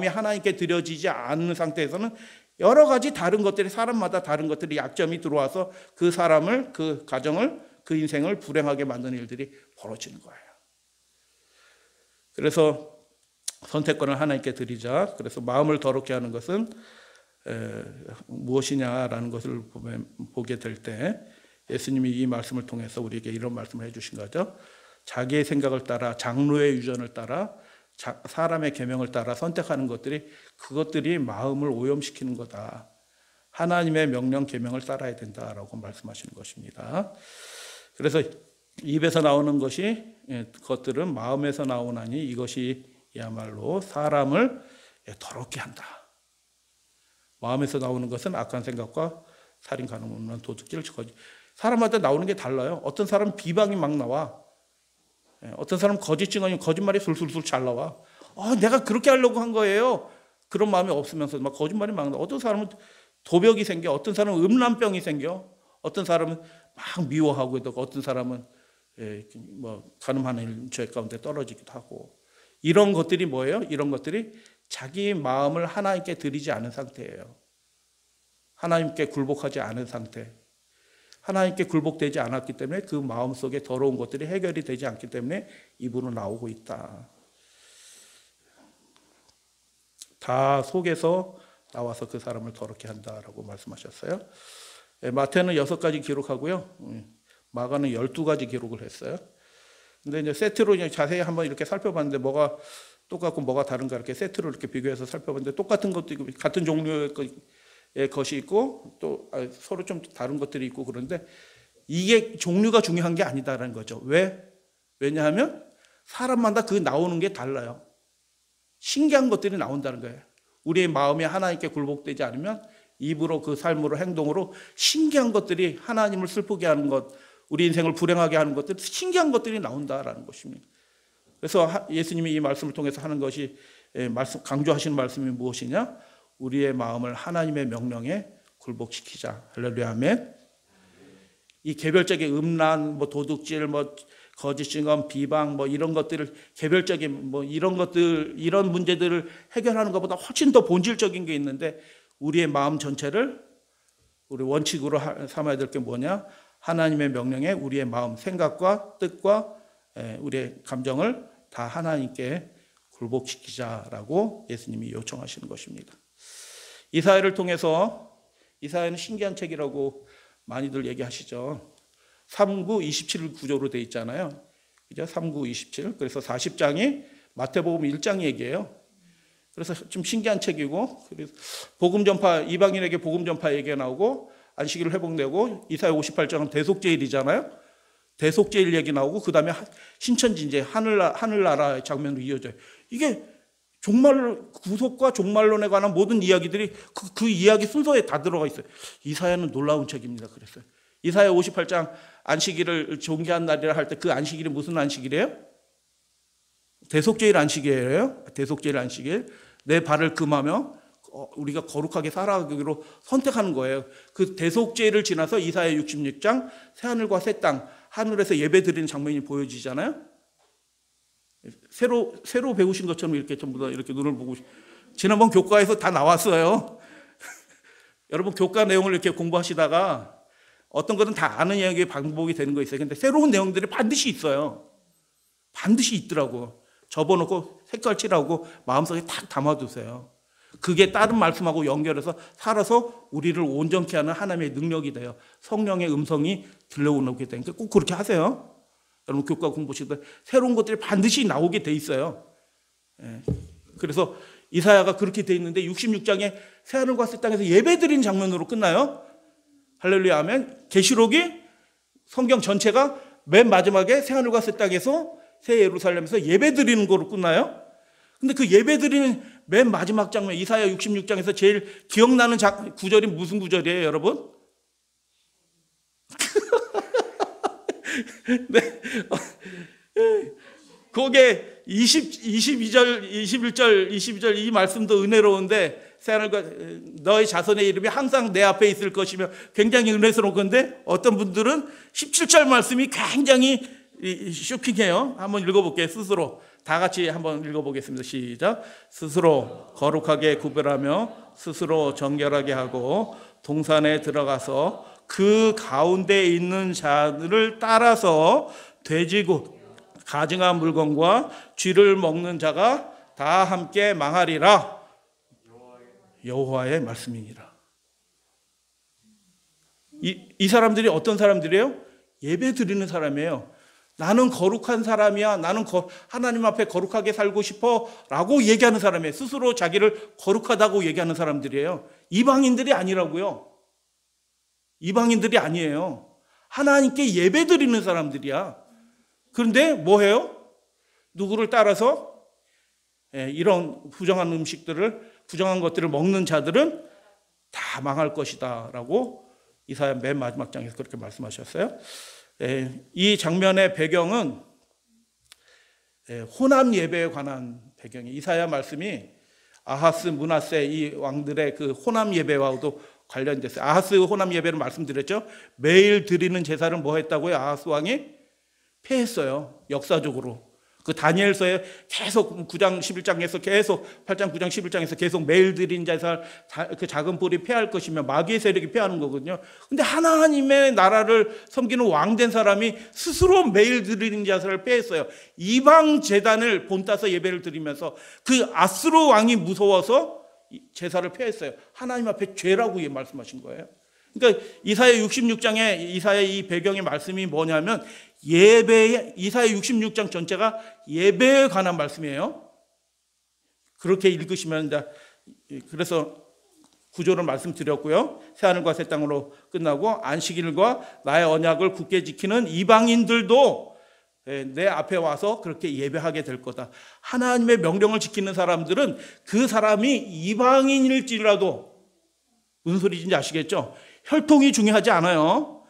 하나님께 드려지지 않는 상태에서는 여러 가지 다른 것들이 사람마다 다른 것들이 약점이 들어와서 그 사람을, 그 가정을, 그 인생을 불행하게 만드는 일들이 벌어지는 거예요. 그래서 선택권을 하나님께 드리자. 그래서 마음을 더럽게 하는 것은 무엇이냐라는 것을 보게 될 때 예수님이 이 말씀을 통해서 우리에게 이런 말씀을 해주신 거죠. 자기의 생각을 따라 장로의 유전을 따라 사람의 계명을 따라 선택하는 그것들이 마음을 오염시키는 거다. 하나님의 명령 계명을 따라야 된다라고 말씀하시는 것입니다. 그래서 입에서 나오는 것들은 마음에서 나오나니 이것이야말로 사람을 더럽게 한다. 마음에서 나오는 것은 악한 생각과 살인, 간음, 도둑질, 거짓. 사람마다 나오는 게 달라요. 어떤 사람은 비방이 막 나와. 어떤 사람은 거짓 증언이 거짓말이 술술술 잘 나와. 내가 그렇게 하려고 한 거예요. 그런 마음이 없으면서 막 거짓말이 막 나와. 어떤 사람은 도벽이 생겨. 어떤 사람은 음란병이 생겨. 어떤 사람은 막 미워하고 있고 어떤 사람은 간음하는 죄 가운데 떨어지기도 하고. 이런 것들이 뭐예요? 이런 것들이 자기 마음을 하나님께 드리지 않은 상태예요. 하나님께 굴복하지 않은 상태. 하나님께 굴복되지 않았기 때문에 그 마음속에 더러운 것들이 해결이 되지 않기 때문에 입으로 나오고 있다. 다 속에서 나와서 그 사람을 더럽게 한다라고 말씀하셨어요. 마태는 6가지 기록하고요. 마가는 12가지 기록을 했어요. 근데 이제 세트로 이제 자세히 한번 이렇게 살펴봤는데 뭐가 똑같고 뭐가 다른가 이렇게 세트로 이렇게 비교해서 살펴봤는데 똑같은 것도 있고 같은 종류의 것이 있고 또 서로 좀 다른 것들이 있고 그런데 이게 종류가 중요한 게 아니다라는 거죠. 왜냐하면 사람마다 그 나오는 게 달라요. 신기한 것들이 나온다는 거예요. 우리의 마음이 하나님께 굴복되지 않으면 입으로 그 삶으로 행동으로 신기한 것들이 하나님을 슬프게 하는 것, 우리 인생을 불행하게 하는 것들, 신기한 것들이 나온다라는 것입니다. 그래서 예수님이 이 말씀을 통해서 하는 것이 강조하시는 말씀이 무엇이냐? 우리의 마음을 하나님의 명령에 굴복시키자. 할렐루야, 아멘. 이 개별적인 음란, 도둑질, 거짓 증언, 비방, 이런 것들을 개별적인 이런 것들, 이런 문제들을 해결하는 것보다 훨씬 더 본질적인 게 있는데 우리의 마음 전체를 우리 원칙으로 삼아야 될 게 뭐냐? 하나님의 명령에 우리의 마음, 생각과 뜻과 우리의 감정을 다 하나님께 굴복시키자라고 예수님이 요청하시는 것입니다. 이사야를 통해서, 이사야는 신기한 책이라고 많이들 얘기하시죠. 39, 27 구조로 되어 있잖아요. 그죠? 39, 27. 그래서 40장이 마태복음 1장 얘기예요. 그래서 좀 신기한 책이고, 그래서 복음 전파, 이방인에게 복음 전파 얘기가 나오고, 안식일을 회복되고, 이사야 58장은 대속죄일이잖아요. 대속죄일 얘기 나오고, 그 다음에 신천지제, 하늘나라의 장면으로 이어져요. 이게 구속과 종말론에 관한 모든 이야기들이 그 이야기 순서에 다 들어가 있어요. 이사야는 놀라운 책입니다. 그랬어요. 이사야 58장 안식일을 존귀한 날이라 할 때 그 안식일이 무슨 안식일이에요? 대속죄일 안식일이에요. 대속죄일 안식일. 내 발을 금하며 우리가 거룩하게 살아가기로 선택하는 거예요. 그 대속죄일을 지나서 이사야 66장 새하늘과 새 땅, 하늘에서 예배드리는 장면이 보여지잖아요. 새로 배우신 것처럼 이렇게 전부 다 이렇게 눈을 보고 지난번 교과에서 다 나왔어요. 여러분 교과 내용을 이렇게 공부하시다가 어떤 것은 다 아는 이야기의 반복이 되는 거 있어요. 근데 새로운 내용들이 반드시 있어요. 반드시 있더라고. 접어놓고 색깔 칠하고 마음속에 탁 담아두세요. 그게 다른 말씀하고 연결해서 살아서 우리를 온전케 하는 하나님의 능력이 돼요. 성령의 음성이 들려오게 되니까 꼭 그렇게 하세요. 여러분 교과 공부하실 때 새로운 것들이 반드시 나오게 돼 있어요. 그래서 이사야가 그렇게 돼 있는데 66장에 새하늘과 새 땅에서 예배드리는 장면으로 끝나요. 할렐루야 아멘. 계시록이 성경 전체가 맨 마지막에 새하늘과 새 땅에서 새 예루살렘에서 예배드리는 거로 끝나요. 근데 그 예배드리는 맨 마지막 장면 이사야 66장에서 제일 기억나는 구절이 무슨 구절이에요 여러분? 네. 거기에 22절, 21절, 22절 이 말씀도 은혜로운데 새하늘과 너의 자손의 이름이 항상 내 앞에 있을 것이며 굉장히 은혜스러운 건데 어떤 분들은 17절 말씀이 굉장히 쇼킹해요. 한번 읽어볼게요. 스스로 다 같이 한번 읽어보겠습니다. 시작. 스스로 거룩하게 구별하며 스스로 정결하게 하고 동산에 들어가서 그 가운데 있는 자들을 따라서 돼지고 가증한 물건과 쥐를 먹는 자가 다 함께 망하리라. 여호와의 말씀이니라. 이 사람들이 어떤 사람들이에요? 예배 드리는 사람이에요. 나는 거룩한 사람이야. 나는 하나님 앞에 거룩하게 살고 싶어 라고 얘기하는 사람이에요. 스스로 자기를 거룩하다고 얘기하는 사람들이에요. 이방인들이 아니라고요. 이방인들이 아니에요. 하나님께 예배 드리는 사람들이야. 그런데 뭐 해요? 누구를 따라서 이런 부정한 음식들을, 부정한 것들을 먹는 자들은 다 망할 것이다 라고 이사야 맨 마지막 장에서 그렇게 말씀하셨어요. 이 장면의 배경은 혼합 예배에 관한 배경이에요. 이사야 말씀이 아하스, 므낫세 이 왕들의 그 혼합 예배와도 관련됐어요. 아하스 혼합 예배를 말씀드렸죠. 매일 드리는 제사를 뭐 했다고요? 아하스 왕이 폐했어요. 역사적으로. 그 다니엘서에 계속 9장 11장에서 계속 8장 9장 11장에서 계속 매일 드린 제사를 그 작은 뿔이 폐할 것이며 마귀의 세력이 폐하는 거거든요. 근데 하나님의 나라를 섬기는 왕된 사람이 스스로 매일 드리는 제사를 폐했어요. 이방 제단을 본따서 예배를 드리면서 그 아스로 왕이 무서워서 제사를 폐했어요. 하나님 앞에 죄라고 말씀하신 거예요. 그러니까 이사야 66장에 이사야 이 배경의 말씀이 뭐냐면 예배, 이사야 66장 전체가 예배에 관한 말씀이에요. 그렇게 읽으시면 그래서 구조를 말씀드렸고요. 새하늘과 새 땅으로 끝나고 안식일과 나의 언약을 굳게 지키는 이방인들도 내 앞에 와서 그렇게 예배하게 될 거다. 하나님의 명령을 지키는 사람들은 그 사람이 이방인일지라도 무슨 소리인지 아시겠죠? 혈통이 중요하지 않아요.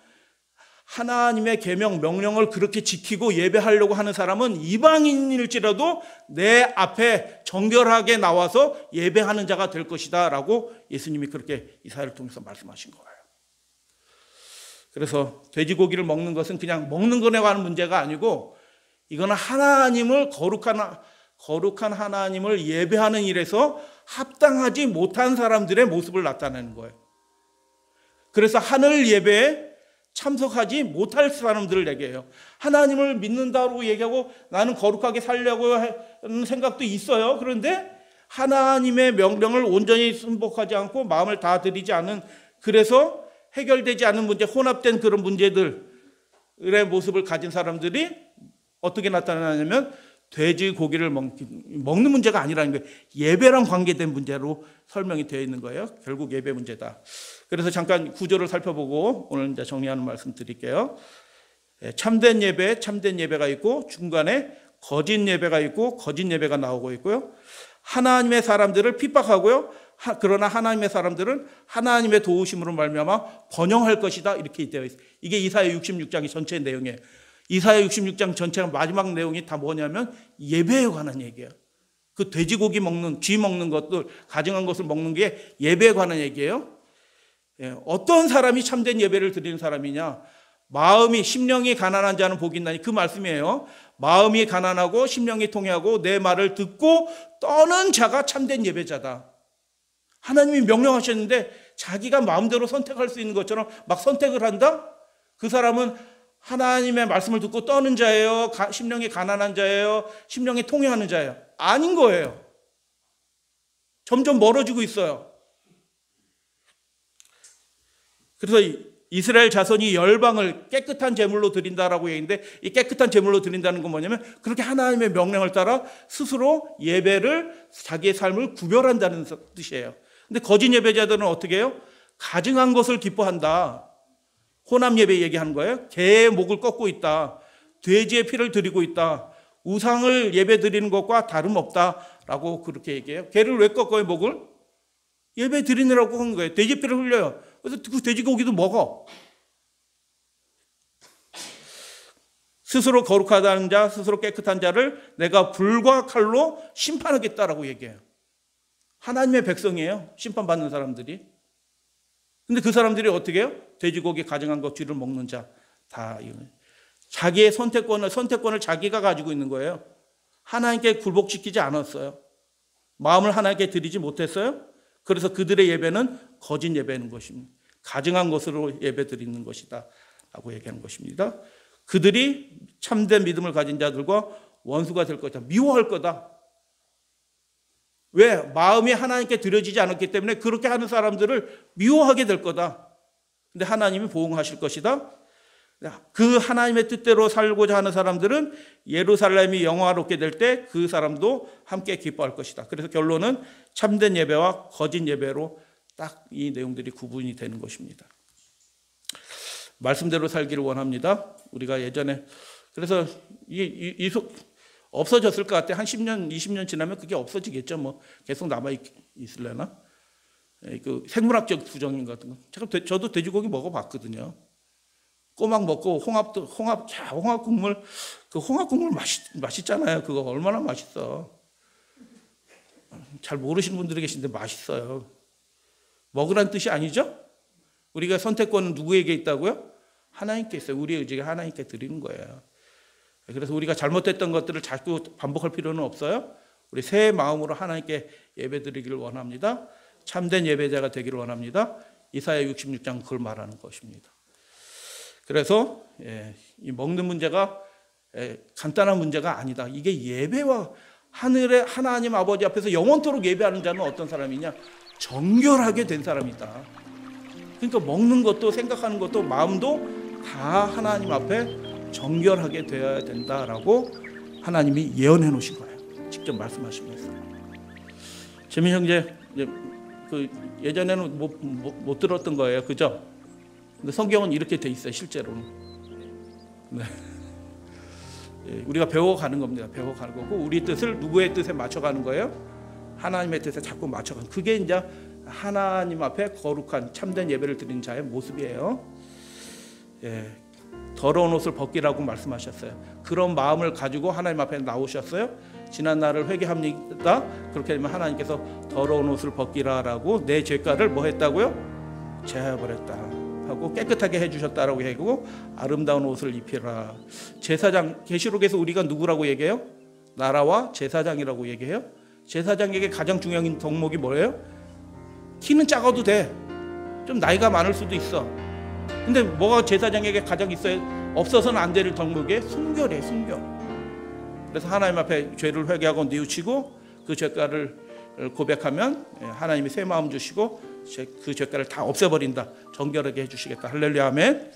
하나님의 계명, 명령을 그렇게 지키고 예배하려고 하는 사람은 이방인일지라도 내 앞에 정결하게 나와서 예배하는 자가 될 것이다 라고 예수님이 그렇게 이사야를 통해서 말씀하신 거예요. 그래서 돼지고기를 먹는 것은 그냥 먹는 것에 관한 문제가 아니고 이거는 하나님을 거룩한 하나님을 예배하는 일에서 합당하지 못한 사람들의 모습을 나타내는 거예요. 그래서 하늘 예배에 참석하지 못할 사람들을 얘기해요. 하나님을 믿는다고 얘기하고 나는 거룩하게 살려고 하는 생각도 있어요. 그런데 하나님의 명령을 온전히 순복하지 않고 마음을 다 들이지 않은, 그래서 해결되지 않은 문제, 혼합된 그런 문제들의 모습을 가진 사람들이 어떻게 나타나냐면 돼지고기를 먹는 문제가 아니라는 거예요. 예배랑 관계된 문제로 설명이 되어 있는 거예요. 결국 예배 문제다. 그래서 잠깐 구조를 살펴보고 오늘 이제 정리하는 말씀 드릴게요. 참된 예배, 참된 예배가 있고 중간에 거짓 예배가 있고 거짓 예배가 나오고 있고요. 하나님의 사람들을 핍박하고요. 그러나 하나님의 사람들은 하나님의 도우심으로 말미암아 번영할 것이다. 이렇게 되어 있어요. 이게 이사야 66장의 전체 내용이에요. 이사야 66장 전체 마지막 내용이 다 뭐냐면 예배에 관한 얘기예요. 그 돼지고기 먹는, 쥐 먹는 것들, 가증한 것을 먹는 게 예배에 관한 얘기예요. 어떤 사람이 참된 예배를 드리는 사람이냐? 마음이, 심령이 가난한 자는 복이 있나니, 그 말씀이에요. 마음이 가난하고 심령이 통회하고 내 말을 듣고 떠는 자가 참된 예배자다. 하나님이 명령하셨는데 자기가 마음대로 선택할 수 있는 것처럼 막 선택을 한다? 그 사람은 하나님의 말씀을 듣고 떠는 자예요? 심령이 가난한 자예요? 심령이 통회하는 자예요? 아닌 거예요. 점점 멀어지고 있어요. 그래서 이스라엘 자손이 열방을 깨끗한 제물로 드린다라고 얘기했는데, 이 깨끗한 제물로 드린다는 건 뭐냐면 그렇게 하나님의 명령을 따라 스스로 예배를, 자기의 삶을 구별한다는 뜻이에요. 근데 거짓 예배자들은 어떻게 해요? 가증한 것을 기뻐한다. 혼합 예배 얘기하는 거예요. 개의 목을 꺾고 있다. 돼지의 피를 드리고 있다. 우상을 예배 드리는 것과 다름없다라고 그렇게 얘기해요. 개를 왜 꺾어요, 목을? 예배 드리느라고 한 거예요. 돼지 피를 흘려요. 그래서 그 돼지고기도 먹어. 스스로 거룩하다는 자, 스스로 깨끗한 자를 내가 불과 칼로 심판하겠다라고 얘기해요. 하나님의 백성이에요. 심판받는 사람들이. 근데 그 사람들이 어떻게 해요? 돼지고기 가증한 것, 쥐를 먹는 자. 다 자기의 선택권을 자기가 가지고 있는 거예요. 하나님께 굴복시키지 않았어요. 마음을 하나님께 드리지 못했어요. 그래서 그들의 예배는 거짓 예배는 것입니다. 가증한 것으로 예배 드리는 것이다 라고 얘기하는 것입니다. 그들이 참된 믿음을 가진 자들과 원수가 될 거다. 미워할 거다. 왜? 마음이 하나님께 드려지지 않았기 때문에 그렇게 하는 사람들을 미워하게 될 거다. 근데 하나님이 보응하실 것이다. 그 하나님의 뜻대로 살고자 하는 사람들은 예루살렘이 영화롭게 될 때 그 사람도 함께 기뻐할 것이다. 그래서 결론은 참된 예배와 거짓 예배로 딱 이 내용들이 구분이 되는 것입니다. 말씀대로 살기를 원합니다. 우리가 예전에 그래서 없어졌을 것 같아. 한 10년, 20년 지나면 그게 없어지겠죠. 뭐 계속 남아 있으려나? 그 생물학적 부정인 같은 거. 저도 돼지고기 먹어봤거든요. 꼬막 먹고 홍합 국물, 그 홍합 국물 맛있잖아요. 그거 얼마나 맛있어. 잘 모르시는 분들이 계신데 맛있어요. 먹으란 뜻이 아니죠? 우리가 선택권은 누구에게 있다고요? 하나님께 있어요. 우리의 의지가 하나님께 드리는 거예요. 그래서 우리가 잘못했던 것들을 자꾸 반복할 필요는 없어요. 우리 새 마음으로 하나님께 예배드리기를 원합니다. 참된 예배자가 되기를 원합니다. 이사야 66장 그걸 말하는 것입니다. 그래서 이 먹는 문제가 간단한 문제가 아니다. 이게 예배와 하늘의 하나님 아버지 앞에서 영원토록 예배하는 자는 어떤 사람이냐? 정결하게 된 사람이다. 그러니까 먹는 것도 생각하는 것도 마음도 다 하나님 앞에 정결하게 되어야 된다라고 하나님이 예언해 놓으신 거예요. 직접 말씀하시면서. 재민 형제, 그 예전에는 못 들었던 거예요, 그죠? 근데 성경은 이렇게 돼 있어요, 실제로는. 네. 우리가 배워가는 겁니다. 배워가는 거고 우리 뜻을 누구의 뜻에 맞춰가는 거예요? 하나님의 뜻에 자꾸 맞춰가는. 그게 이제 하나님 앞에 거룩한 참된 예배를 드리는 자의 모습이에요. 더러운 옷을 벗기라고 말씀하셨어요. 그런 마음을 가지고 하나님 앞에 나오셨어요. 지난 날을 회개합니다. 그렇게 되면 하나님께서 더러운 옷을 벗기라라고 내 죄가를 뭐 했다고요? 제하버렸다 하고 깨끗하게 해주셨다라고 하고 아름다운 옷을 입히라. 제사장, 계시록에서 우리가 누구라고 얘기해요? 나라와 제사장이라고 얘기해요. 제사장에게 가장 중요한 덕목이 뭐예요? 키는 작아도 돼. 좀 나이가 많을 수도 있어. 근데 뭐가 제사장에게 가장 없어서는 안 될 덕목이 순결이에요. 순결. 그래서 하나님 앞에 죄를 회개하고 뉘우치고 그 죄가를 고백하면 하나님이 새 마음 주시고 그 죄가를 다 없애버린다. 정결하게 해주시겠다. 할렐루야 아멘.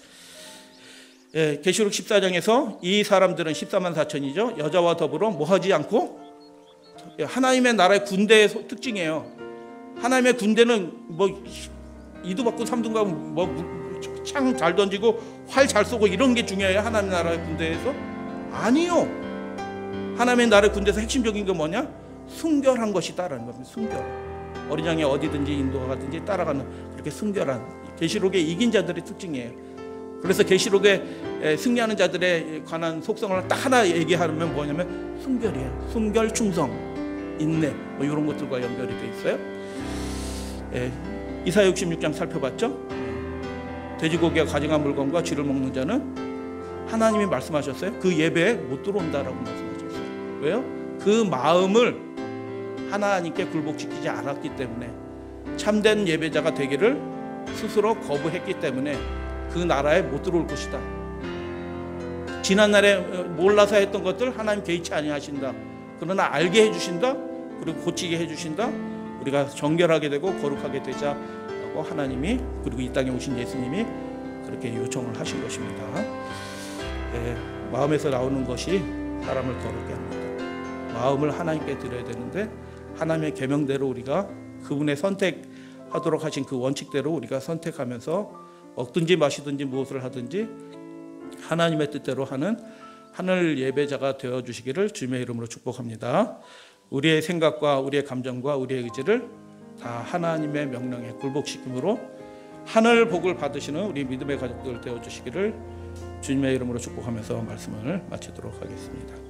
계시록 14장에서 이 사람들은 14만 4천이죠. 여자와 더불어 뭐하지 않고 하나님의 나라의 군대의 특징이에요. 하나님의 군대는 뭐 이도 받고 삼도 가고 뭐 창 잘 던지고 활 잘 쏘고 이런 게 중요해요. 하나님 나라의 군대에서? 아니요. 하나님의 나라의 군대에서 핵심적인 게 뭐냐? 순결한 것이다라는 겁니다. 순결. 어린 양이 어디든지 인도하든지 따라가는 그렇게 순결한 계시록에 이긴 자들의 특징이에요. 그래서 계시록에 승리하는 자들에 관한 속성을 딱 하나 얘기하면 뭐냐면 순결이에요. 순결, 충성, 인내 뭐 이런 것들과 연결이 돼 있어요. 이사야 66장 살펴봤죠? 돼지고기가 가증한 물건과 쥐를 먹는 자는 하나님이 말씀하셨어요. 그 예배에 못 들어온다라고 말씀하셨어요. 왜요? 그 마음을 하나님께 굴복시키지 않았기 때문에 참된 예배자가 되기를 스스로 거부했기 때문에 그 나라에 못 들어올 것이다. 지난날에 몰라서 했던 것들 하나님 개의치 아니하신다. 그러나 알게 해주신다. 그리고 고치게 해주신다. 우리가 정결하게 되고 거룩하게 되자라고 하나님이 그리고 이 땅에 오신 예수님이 그렇게 요청을 하신 것입니다. 마음에서 나오는 것이 사람을 거룩게 합니다. 마음을 하나님께 드려야 되는데 하나님의 계명대로 우리가 그분의 선택하도록 하신 그 원칙대로 우리가 선택하면서 먹든지 마시든지 무엇을 하든지 하나님의 뜻대로 하는 하늘 예배자가 되어주시기를 주님의 이름으로 축복합니다. 우리의 생각과 우리의 감정과 우리의 의지를 다 하나님의 명령에 굴복시킴으로 하늘 복을 받으시는 우리 믿음의 가족들 되어주시기를 주님의 이름으로 축복하면서 말씀을 마치도록 하겠습니다.